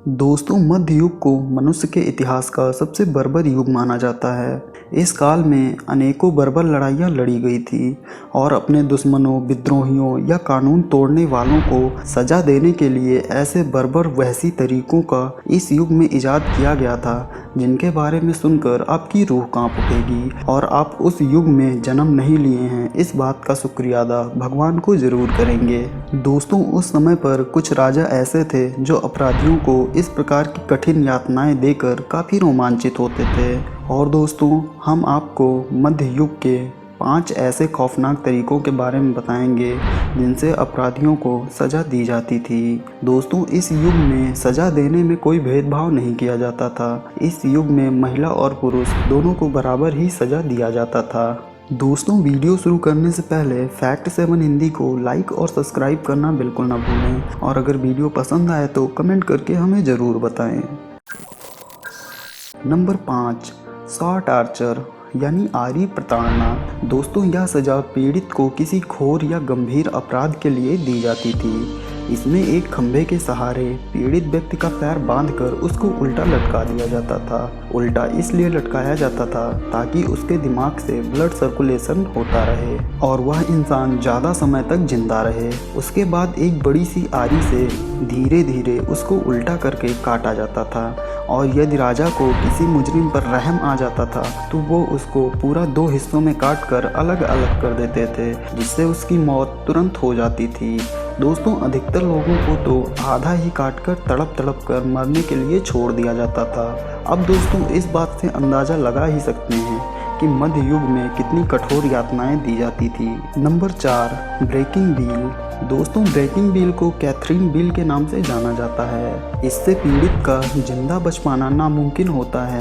दोस्तों, मध्य युग को मनुष्य के इतिहास का सबसे बर्बर युग माना जाता है। इस काल में अनेकों बर्बर लड़ाइयाँ लड़ी गई थी और अपने दुश्मनों, विद्रोहियों या कानून तोड़ने वालों को सजा देने के लिए ऐसे बर्बर वहशी तरीकों का इस युग में इजाद किया गया था, जिनके बारे में सुनकर आपकी रूह कांप उठेगी और आप उस युग में जन्म नहीं लिए हैं, इस बात का शुक्रिया अदा भगवान को जरूर करेंगे। दोस्तों, उस समय पर कुछ राजा ऐसे थे जो अपराधियों को इस प्रकार की कठिन यातनाएं देकर काफ़ी रोमांचित होते थे। और दोस्तों, हम आपको मध्य युग के 5 ऐसे खौफनाक तरीकों के बारे में बताएंगे जिनसे अपराधियों को सज़ा दी जाती थी। दोस्तों, इस युग में सज़ा देने में कोई भेदभाव नहीं किया जाता था। इस युग में महिला और पुरुष दोनों को बराबर ही सज़ा दिया जाता था। दोस्तों, वीडियो शुरू करने से पहले फैक्ट 7 हिंदी को लाइक और सब्सक्राइब करना बिल्कुल ना भूलें और अगर वीडियो पसंद आए तो कमेंट करके हमें ज़रूर बताएं। नंबर 5, शॉर्ट आर्चर यानी आरी प्रताड़ना। दोस्तों, यह सज़ा पीड़ित को किसी घोर या गंभीर अपराध के लिए दी जाती थी। इसमें एक खंभे के सहारे पीड़ित व्यक्ति का पैर बांधकर उसको उल्टा लटका दिया जाता था। उल्टा इसलिए लटकाया जाता था ताकि उसके दिमाग से ब्लड सर्कुलेशन होता रहे और वह इंसान ज़्यादा समय तक जिंदा रहे। उसके बाद एक बड़ी सी आरी से धीरे धीरे उसको उल्टा करके काटा जाता था और यदि राजा को किसी मुजरिम पर रहम आ जाता था तो वो उसको पूरा 2 हिस्सों में काट कर अलग अलग कर देते थे, जिससे उसकी मौत तुरंत हो जाती थी। दोस्तों, अधिकतर लोगों को तो आधा ही काटकर तड़प तड़प कर मरने के लिए छोड़ दिया जाता था। अब दोस्तों, इस बात से अंदाज़ा लगा ही सकते हैं कि मध्य युग में कितनी कठोर यातनाएं दी जाती थी। Number 4, breaking wheel. दोस्तों, ब्रेकिंग व्हील को कैथरीन व्हील के नाम से जाना जाता है। इससे पीड़ित का जिंदा बच पाना नामुमकिन होता है,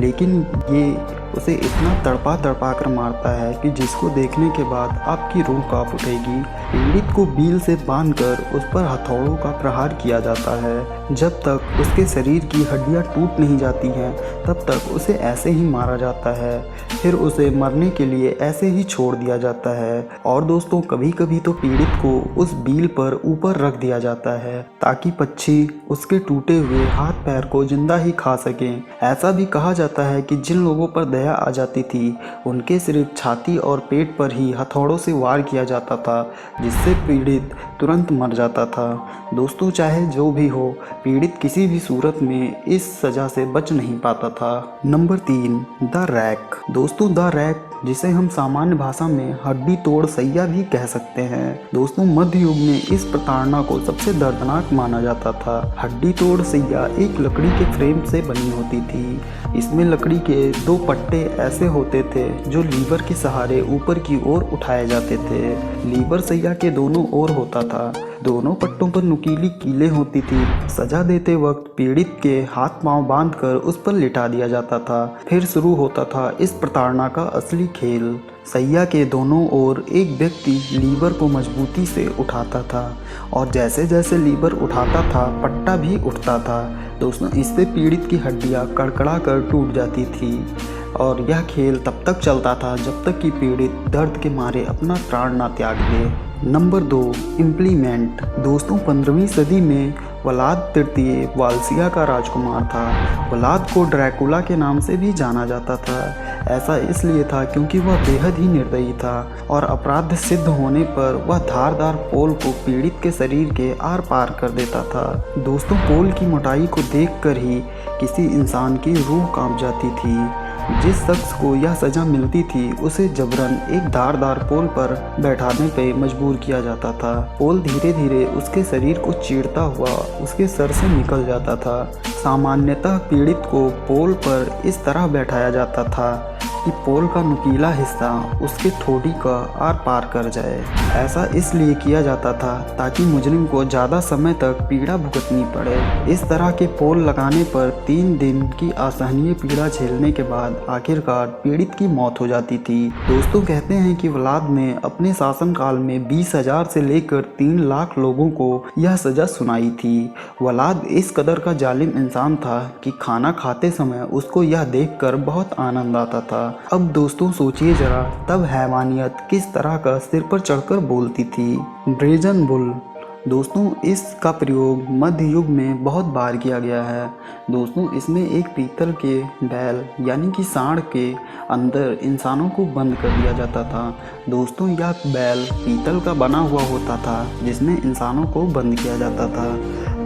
लेकिन ये उसे इतना तड़पा तड़पा कर मारता है कि जिसको देखने के बाद आपकी रूह कांप उठेगी। पीड़ित को बील से बांधकर उस पर हथौड़ों का प्रहार किया जाता है। जब तक उसके शरीर की हड्डियां टूट नहीं जाती हैं तब तक उसे ऐसे ही मारा जाता है। फिर उसे मरने के लिए ऐसे ही छोड़ दिया जाता है। और दोस्तों, कभी कभी तो पीड़ित को उस बील पर ऊपर रख दिया जाता है ताकि पक्षी उसके टूटे हुए हाथ पैर को जिंदा ही खा सकें। ऐसा भी कहा जाता है कि जिन लोगों पर दया आ जाती थी उनके सिर्फ छाती और पेट पर ही हथौड़ों से वार किया जाता था, जिससे पीड़ित तुरंत मर जाता था। दोस्तों, चाहे जो भी हो, पीड़ित किसी भी सूरत में इस सज़ा से बच नहीं पाता था। Number 3, the rack. दोस्तों, द रैक, जिसे हम सामान्य भाषा में हड्डी तोड़ सैया भी कह सकते हैं। दोस्तों, मध्य युग में इस प्रताड़ना को सबसे दर्दनाक माना जाता था। हड्डी तोड़ सैया एक लकड़ी के फ्रेम से बनी होती थी। इसमें लकड़ी के 2 पट्टे ऐसे होते थे जो लीवर के सहारे ऊपर की ओर उठाए जाते थे। लीवर सैया के दोनों ओर होता था। दोनों पट्टों पर नुकीली कीलें होती थी। सजा देते वक्त पीड़ित के हाथ पांव बांधकर उस पर लिटा दिया जाता था। फिर शुरू होता था इस प्रताड़ना का असली खेल। सैया के दोनों ओर एक व्यक्ति लीवर को मजबूती से उठाता था और जैसे जैसे लीवर उठाता था पट्टा भी उठता था। दोस्तों, इससे पीड़ित की हड्डियां कड़कड़ा कर टूट जाती थी और यह खेल तब तक चलता था जब तक कि पीड़ित दर्द के मारे अपना प्राण ना त्याग दे। Number 2, implement. दोस्तों, 15वीं सदी में व्लाद तृतीय वालसिया का राजकुमार था। व्लाद को ड्रैकुला के नाम से भी जाना जाता था। ऐसा इसलिए था क्योंकि वह बेहद ही निर्दयी था और अपराध सिद्ध होने पर वह धारदार पोल को पीड़ित के शरीर के आर पार कर देता था। दोस्तों, पोल की मोटाई को देखकर ही किसी इंसान की रूह कांप जाती थी। जिस शख्स को यह सज़ा मिलती थी उसे जबरन एक धारदार पोल पर बैठाने पे मजबूर किया जाता था। पोल धीरे धीरे उसके शरीर को चीरता हुआ उसके सर से निकल जाता था। सामान्यतः पीड़ित को पोल पर इस तरह बैठाया जाता था कि पोल का नुकीला हिस्सा उसके ठोड़ी का आर पार कर जाए। ऐसा इसलिए किया जाता था ताकि मुजरिम को ज़्यादा समय तक पीड़ा भुगतनी पड़े। इस तरह के पोल लगाने पर 3 दिन की असहनीय पीड़ा झेलने के बाद आखिरकार पीड़ित की मौत हो जाती थी। दोस्तों, कहते हैं कि व्लाद ने अपने शासनकाल में 20,000 से लेकर 3 लाख लोगों को यह सज़ा सुनाई थी। व्लाद इस कदर का जालिम इंसान था कि खाना खाते समय उसको यह देखकर बहुत आनंद आता था। अब दोस्तों, सोचिए जरा, तब हैवानियत किस तरह का सिर पर चढ़कर बोलती थी। Brazen bull. दोस्तों इसका प्रयोग मध्य युग में बहुत बार किया गया है। दोस्तों इसमें एक पीतल के बैल यानी कि सांड के अंदर इंसानों को बंद कर दिया जाता था। दोस्तों यह बैल पीतल का बना हुआ होता था जिसमें इंसानों को बंद किया जाता था।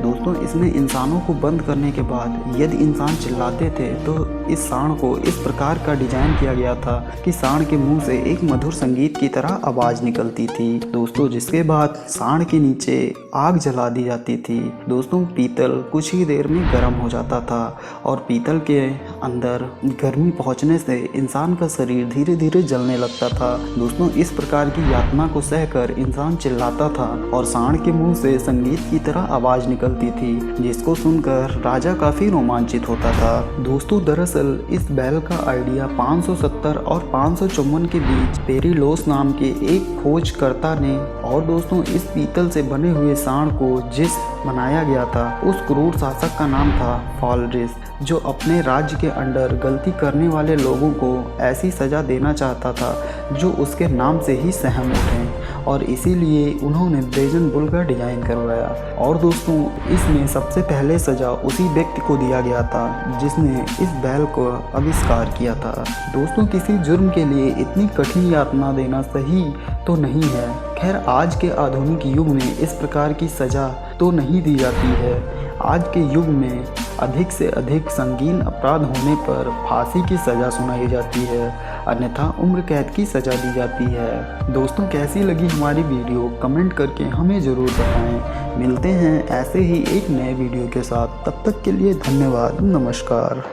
दोस्तों इसमें इंसानों को बंद करने के बाद यदि इंसान चिल्लाते थे तो इस सांड को इस प्रकार का डिजाइन किया गया था कि सांड के मुंह से एक मधुर संगीत की तरह आवाज निकलती थी। दोस्तों जिसके बाद सांड के नीचे आग जला दी जाती थी। दोस्तों पीतल कुछ ही देर में गर्म हो जाता था और पीतल के अंदर गर्मी पहुंचने से इंसान का शरीर धीरे धीरे जलने लगता था। दोस्तों इस प्रकार की यातना को सहकर इंसान चिल्लाता था और सांड के मुंह से संगीत की तरह आवाज निकलती थी, जिसको सुनकर राजा काफी रोमांचित होता था। दोस्तों दरअसल इस बैल का आइडिया 570 और 554 के बीच पेरिलोस नाम के एक खोजकर्ता ने, और दोस्तों इस पीतल से बने हुए सांड को जिस बनाया गया था उस क्रूर शासक का नाम था फॉलरिस, जो अपने राज्य के अंडर गलती करने वाले लोगों को ऐसी सजा देना चाहता था जो उसके नाम से ही सहम उठें, और इसीलिए उन्होंने ब्रेजन बुल का डिजाइन करवाया। और दोस्तों इसमें सबसे पहले सजा उसी व्यक्ति को दिया गया था जिसने इस बैल को आविष्कार किया था। दोस्तों किसी जुर्म के लिए इतनी कठिन यातना देना सही तो नहीं है। खैर आज के आधुनिक युग में इस प्रकार की सजा तो नहीं दी जाती है। आज के युग में अधिक से अधिक संगीन अपराध होने पर फांसी की सज़ा सुनाई जाती है, अन्यथा उम्र कैद की सज़ा दी जाती है। दोस्तों कैसी लगी हमारी वीडियो कमेंट करके हमें ज़रूर बताएं। मिलते हैं ऐसे ही एक नए वीडियो के साथ, तब तक के लिए धन्यवाद, नमस्कार।